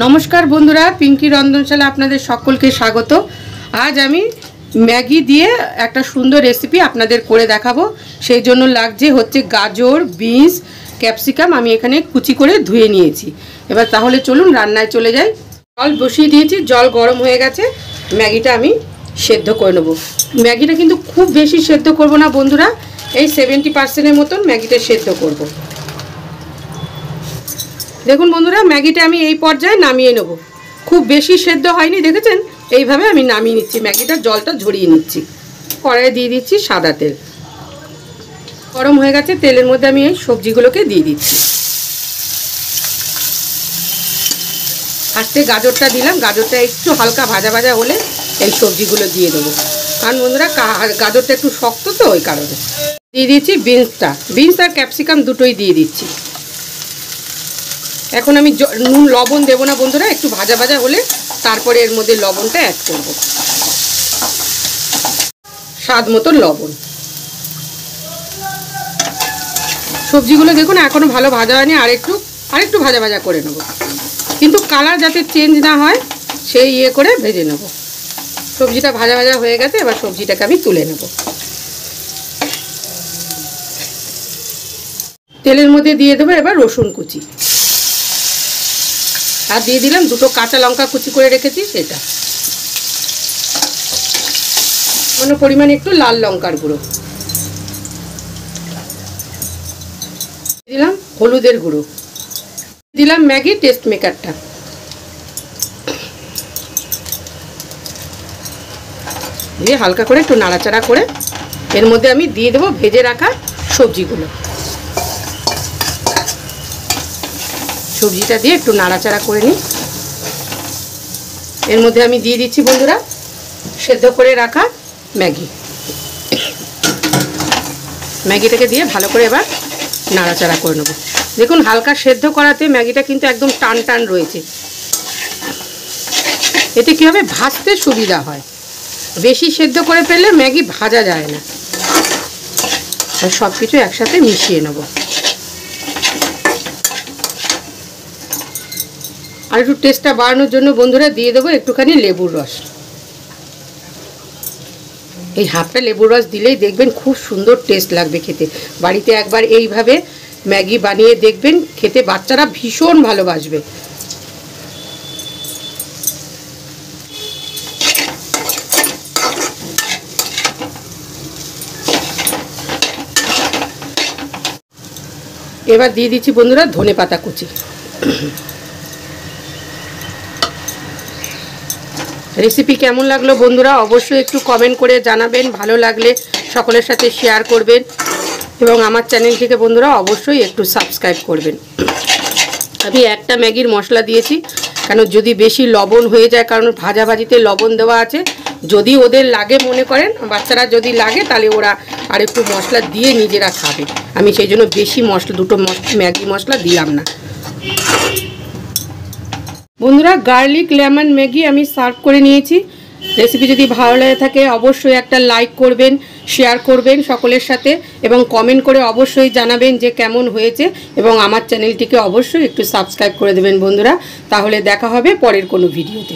नमस्कार बंधुरा पिंकी रंधनशाला आपनादेर सकलके स्वागत। आज आमी मैगी दिए एक सुंदर रेसिपि आपनादेर करे देखाबो। सेई जोन्नो लागछे होच्छे गाजर बीन्स कैप्सिकाम आमी एखाने कुचि करे धुए निएछि। एबार ताहले चलुन रान्नाय चले जाई। जल बसिए दिएछि, जल गरम हये गेछे, मैगिटा आमी सेদ্ধ करे नेब। मैगिटा किन्तु खूब बेशी सेদ্ধ करब ना बंधुरा, এই 70% मतन मैगिटा सेদ্ধ करब। देखुन बंधुरा मैगिटा आमी এই পর্যায়ে নামিয়ে নেব। খুব বেশি সেদ্ধ হয়নি, দেখেছেন? এইভাবে আমি নামিয়ে নিচ্ছি, ম্যাগিটার জলটা ঝরিয়ে নিচ্ছি। কড়াইয়ে দিয়ে দিচ্ছি সাদা তেল। গরম হয়ে গেছে, তেলের মধ্যে আমি এই সবজিগুলোকে দিয়ে দিচ্ছি। ফার্স্টে গাজরটা দিলাম, গাজরটা একটু হালকা ভাজা ভাজা হলে এই সবজিগুলো দিয়ে দেবো। কারণ বন্ধুরা গাজরটা একটু শক্ত তো, ওই কারণে দিয়ে দিচ্ছি বিনসটা। বিনস আর ক্যাপসিকাম দুটোই দিয়ে দিচ্ছি। এখন আমি নুন লবণ দেব না বন্ধুরা, একটু ভাজা ভাজা হলে তারপরে এর মধ্যে লবণটা অ্যাড করব। স্বাদ মতো লবণ। সবজিগুলো দেখুন এখনো ভালো ভাজা হয়নি, আরেকটু ভাজা ভাজা করে নেব, কিন্তু কালার যাতে চেঞ্জ না হয় সেই ইয়ে করে ভেজে নেব। সবজিটা ভাজা ভাজা হয়ে গেছে, এবার সবজিটাকে আমি তুলে নেব। তেলের মধ্যে দিয়ে দেবো এবার রসুন কুচি, আর দিয়ে দিলাম দুটো কাঁচা লঙ্কা কুচি করে রেখেছি সেটা। কোনো পরিমাণে একটু লাল লঙ্কার গুঁড়ো দিলাম, হলুদের গুঁড়ো দিলাম, ম্যাগি টেস্ট মেকারটা দিয়ে হালকা করে একটু নাড়াচাড়া করে এর মধ্যে আমি দিয়ে দেবো ভেজে রাখা সবজিগুলো। সবজিটা দিয়ে একটু নাড়াচাড়া করে নিই। এর মধ্যে আমি দিয়ে দিচ্ছি বন্ধুরা সেদ্ধ করে রাখা ম্যাগি। ম্যাগিটাকে দিয়ে ভালো করে এবার নাড়াচাড়া করে নেব। দেখুন হালকা সেদ্ধ করাতে ম্যাগিটা কিন্তু একদম টান টান রয়েছে। এতে কী হবে, ভাজতে সুবিধা হয়। বেশি সেদ্ধ করে ফেললে ম্যাগি ভাজা যায় না। সব কিছু একসাথে মিশিয়ে নেব। আর একটু টেস্টটা বাড়ানোর জন্য বন্ধুরা দিয়ে দেবো একটুখানি লেবুর রস। এই হাফটা লেবুর রস দিলেই দেখবেন খুব সুন্দর টেস্ট লাগবে খেতে। বাড়িতে একবার এইভাবে ম্যাগি বানিয়ে দেখবেন, খেতে বাচ্চারা ভীষণ ভালোবাসবে। এবার দিয়ে দিচ্ছি বন্ধুরা ধনেপাতা কুচি। রেসিপি কেমন লাগলো বন্ধুরা অবশ্যই একটু কমেন্ট করে জানাবেন। ভালো লাগলে সকলের সাথে শেয়ার করবেন এবং আমার চ্যানেলটিকে বন্ধুরা অবশ্যই একটু সাবস্ক্রাইব করবেন। আমি একটা ম্যাগির মশলা দিয়েছি, কারণ যদি বেশি লবণ হয়ে যায়, কারণ ভাজাভাজিতে লবণ দেওয়া আছে। যদি ওদের লাগে মনে করেন বাচ্চারা, যদি লাগে তাহলে ওরা আর একটু মশলা দিয়ে নিজেরা খাবে। আমি সেই জন্য বেশি মশলা, দুটো ম্যাগি মশলা দিলাম না। বন্ধুরা গার্লিক লেমন ম্যাগি আমি সার্ভ করে নিয়েছি। রেসিপি যদি ভালো লাগে থাকে অবশ্যই একটা লাইক করবেন, শেয়ার করবেন সকলের সাথে এবং কমেন্ট করে অবশ্যই জানাবেন যে কেমন হয়েছে এবং আমার চ্যানেলটিকে অবশ্যই একটু সাবস্ক্রাইব করে দেবেন বন্ধুরা। তাহলে দেখা হবে পরের কোনো ভিডিওতে।